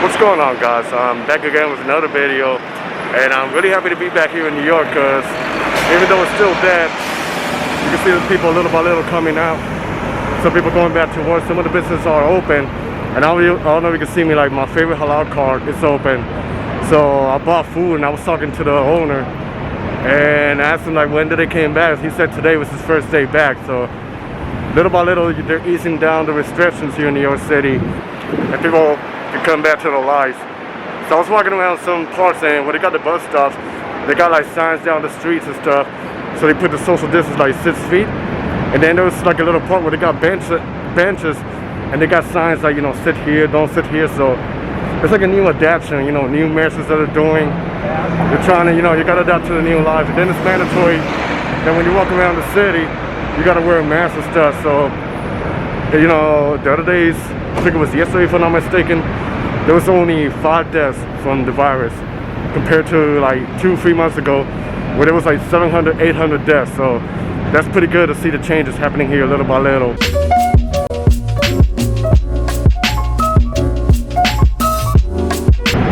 What's going on, guys? I'm back again with another video, and I'm really happy to be back here in New York because even though it's still dead, you can see the people little by little coming out. Some people going back to work. Some of the businesses are open, and I don't know if you can see me, like my favorite halal cart is open. So I bought food, and I was talking to the owner and asked him like when did they came back. He said today was his first day back. So little by little they're easing down the restrictions here in New York City, and people can come back to their lives. So I was walking around some parts, and where they got the bus stops, they got like signs down the streets and stuff. So they put the social distance like 6 feet, and then there was like a little part where they got benches, and they got signs like, you know, sit here, don't sit here. So it's like a new adaptation, you know, new measures that they're doing. They're trying to, you know, you got to adapt to the new life. And then it's mandatory that when you walk around the city, you got to wear a mask and stuff. So, you know, the other days, I think it was yesterday if I'm not mistaken, there was only 5 deaths from the virus compared to like 2-3 months ago where there was like 700, 800 deaths. So that's pretty good to see the changes happening here little by little.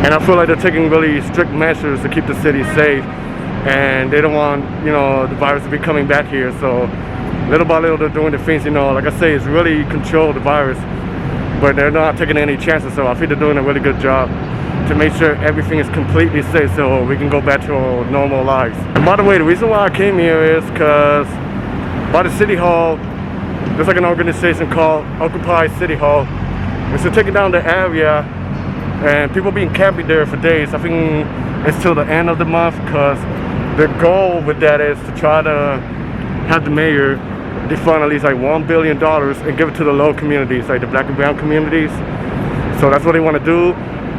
And I feel like they're taking really strict measures to keep the city safe, and they don't want, you know, the virus to be coming back here. So little by little they're doing the things, you know, like I say, it's really control the virus, but they're not taking any chances. So I think they're doing a really good job to make sure everything is completely safe so we can go back to our normal lives. And by the way, the reason why I came here is because by the City Hall, there's like an organization called Occupy City Hall. It's to take down the area, and people been camping there for days. I think it's till the end of the month, because their goal with that is to try to have the mayor defund at least like $1 billion and give it to the low communities, like the black and brown communities. So that's what they want to do,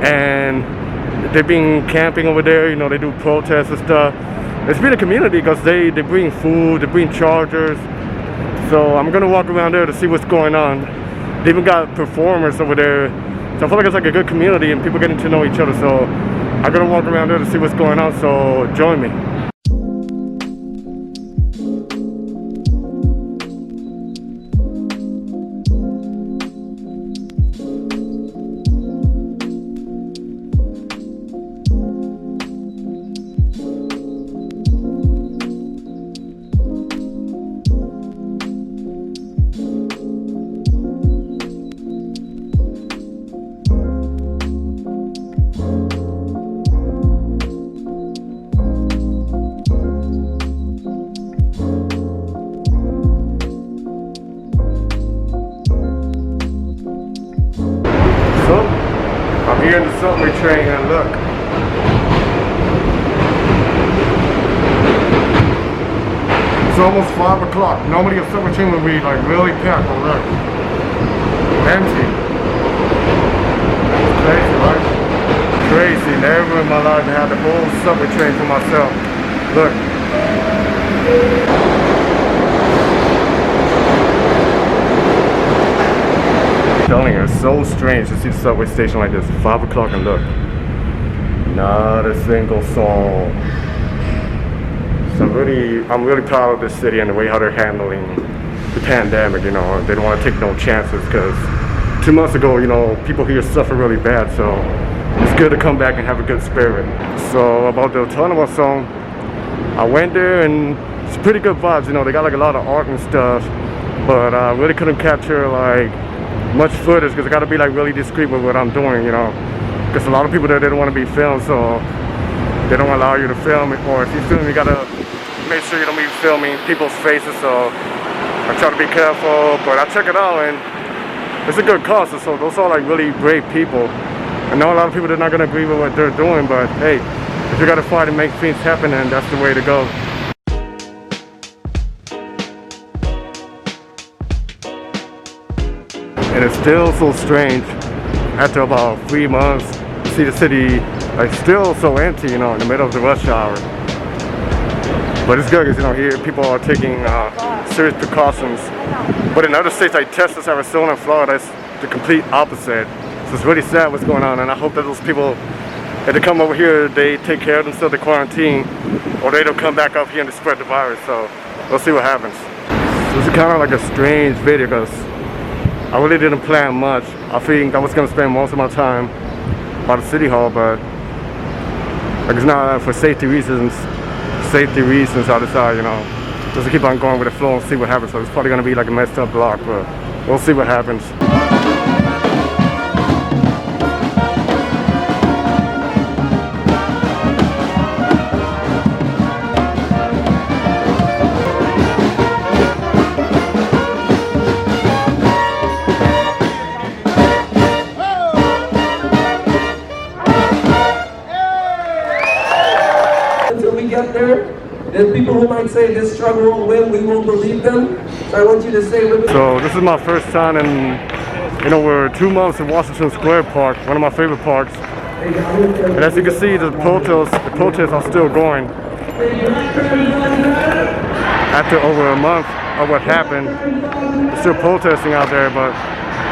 and they've been camping over there. You know, they do protests and stuff. It's been a community because they bring food, they bring chargers. So I'm gonna walk around there to see what's going on. They even got performers over there. So I feel like it's like a good community and people getting to know each other. So I'm gonna walk around there to see what's going on. So join me. I'm here in the subway train, and look. It's almost 5 o'clock. Normally a subway train would be like really packed, but look. Empty. It's crazy, right? Crazy. Never in my life I had the whole subway train for myself. Look. I'm telling you, it's so strange to see the subway station like this, 5 o'clock, and look, not a single soul. So I'm really proud of this city and the way how they're handling the pandemic. You know, they don't want to take no chances, because 2 months ago, you know, people here suffer really bad. So it's good to come back and have a good spirit. So about the autonomous zone, I went there and it's pretty good vibes. You know, they got like a lot of art and stuff, but I really couldn't capture like much footage because I got to be like really discreet with what I'm doing, you know, because a lot of people there, they don't want to be filmed, so they don't allow you to film it. Or if you film, you got to make sure you don't be filming people's faces. So I try to be careful, but I check it out, and it's a good cause. So those are like really brave people. I know a lot of people are not going to agree with what they're doing, but hey, if you got to fight and make things happen, then that's the way to go. And it's still so strange after about 3 months to see the city like still so empty, you know, in the middle of the rush hour. But it's good because, you know, here people are taking serious precautions. But in other states like Texas, Arizona, and Florida, it's the complete opposite. So it's really sad what's going on, and I hope that those people, if they come over here, they take care of themselves, they quarantine, or they don't come back up here and spread the virus. So we'll see what happens. So this is kind of like a strange video because I really didn't plan much. I think I was going to spend most of my time by the city hall, but like it's not for safety reasons. I decide, you know, just to keep on going with the flow and see what happens. So it's probably gonna be like a messed up block, but we'll see what happens. Until we get there, there's people who might say this struggle won't win, we won't believe them. So I want you to stay with me. So this is my first time in, you know, we're 2 months in Washington Square Park, one of my favorite parks. And as you can see, the protests are still going. After over a month of what happened, they're still protesting out there, but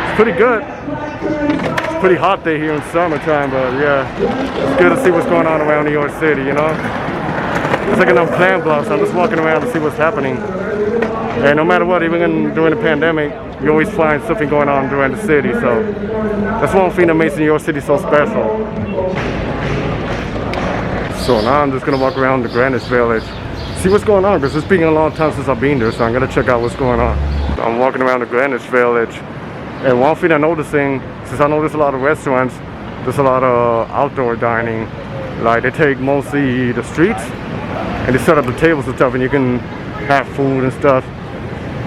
it's pretty good. It's a pretty hot day here in summertime, but yeah, it's good to see what's going on around New York City, you know? It's like an unplanned block, so I'm just walking around to see what's happening. And no matter what, even during the pandemic, you always find something going on during the city, so that's one thing that makes New York City so special. So now I'm just gonna walk around the Greenwich Village, see what's going on, because it's been a long time since I've been there, so I'm gonna check out what's going on. I'm walking around the Greenwich Village, and one thing I'm noticing, since I know there's a lot of restaurants, there's a lot of outdoor dining. Like they take mostly the streets, and they set up the tables and stuff, and you can have food and stuff.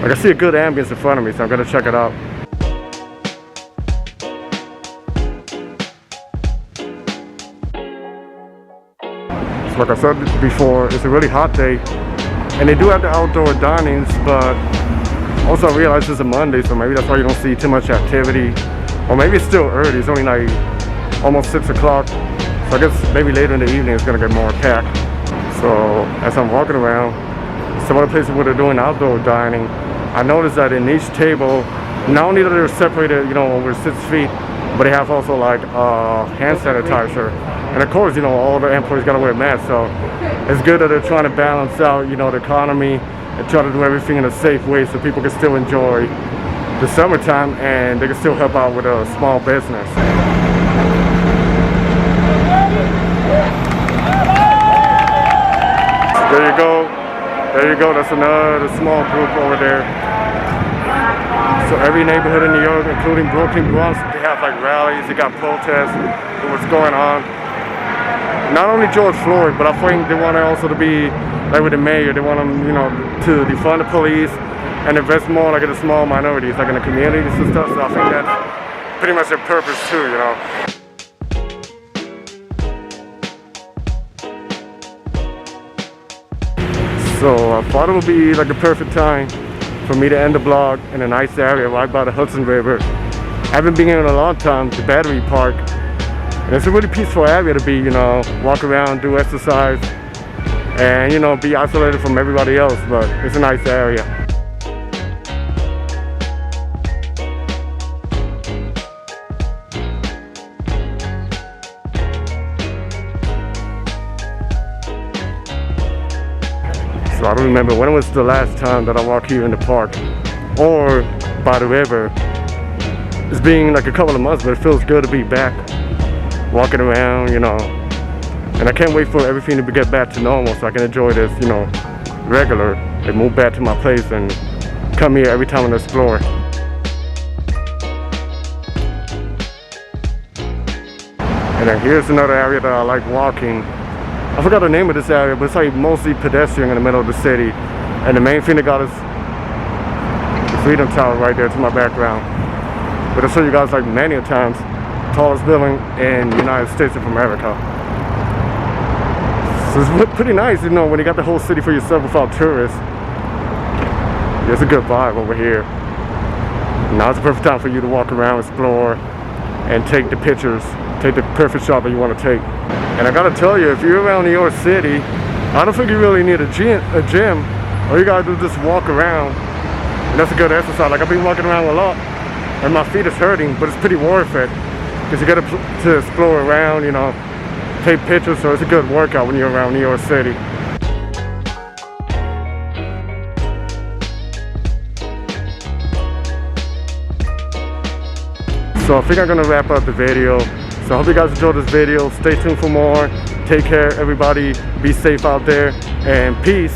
Like I see a good ambience in front of me, so I'm gonna check it out. So like I said before, it's a really hot day, and they do have the outdoor dinings, but also I realize it's a Monday, so maybe that's why you don't see too much activity. Or maybe it's still early, it's only like almost 6 o'clock, so I guess maybe later in the evening it's gonna get more packed. So as I'm walking around, some of the places where they're doing outdoor dining, I noticed that in each table, not only that they're separated, you know, over 6 feet, but they have also like hand sanitizer. And of course, you know, all the employees gotta wear masks, so it's good that they're trying to balance out, you know, the economy and try to do everything in a safe way so people can still enjoy the summertime and they can still help out with a small business. There you go. There you go. That's another small group over there. So every neighborhood in New York, including Brooklyn, Bronx, they have like rallies, they got protests, what's going on. Not only George Floyd, but I think they want it also to be like with the mayor. They want them, you know, to defund the police and invest more like in the small minorities, like in the communities and stuff. So I think that's pretty much their purpose too, you know. So I thought it would be like a perfect time for me to end the vlog in a nice area right by the Hudson River. I haven't been here in a long time, the Battery Park. And it's a really peaceful area to be, you know, walk around, do exercise, and, you know, be isolated from everybody else, but it's a nice area. So I don't remember when was the last time that I walked here in the park or by the river. It's been like a couple of months, but it feels good to be back walking around, you know. And I can't wait for everything to get back to normal so I can enjoy this, you know, regular and move back to my place and come here every time and explore. And then here's another area that I like walking. I forgot the name of this area, but it's like mostly pedestrian in the middle of the city. And the main thing that got us the Freedom Tower right there to my background. But I'll show you guys like many a times, tallest building in the United States of America. So it's pretty nice, you know, when you got the whole city for yourself without tourists. There's a good vibe over here. Now it's the perfect time for you to walk around, explore, and take the pictures, take the perfect shot that you want to take. And I gotta tell you, if you're around New York City, I don't think you really need a gym. All you gotta do is just walk around, and that's a good exercise. Like I've been walking around a lot, and my feet is hurting, but it's pretty worth it. Because you get to explore around, you know, take pictures, so it's a good workout when you're around New York City. So I think I'm gonna wrap up the video. So I hope you guys enjoyed this video. Stay tuned for more. Take care, everybody. Be safe out there, and peace.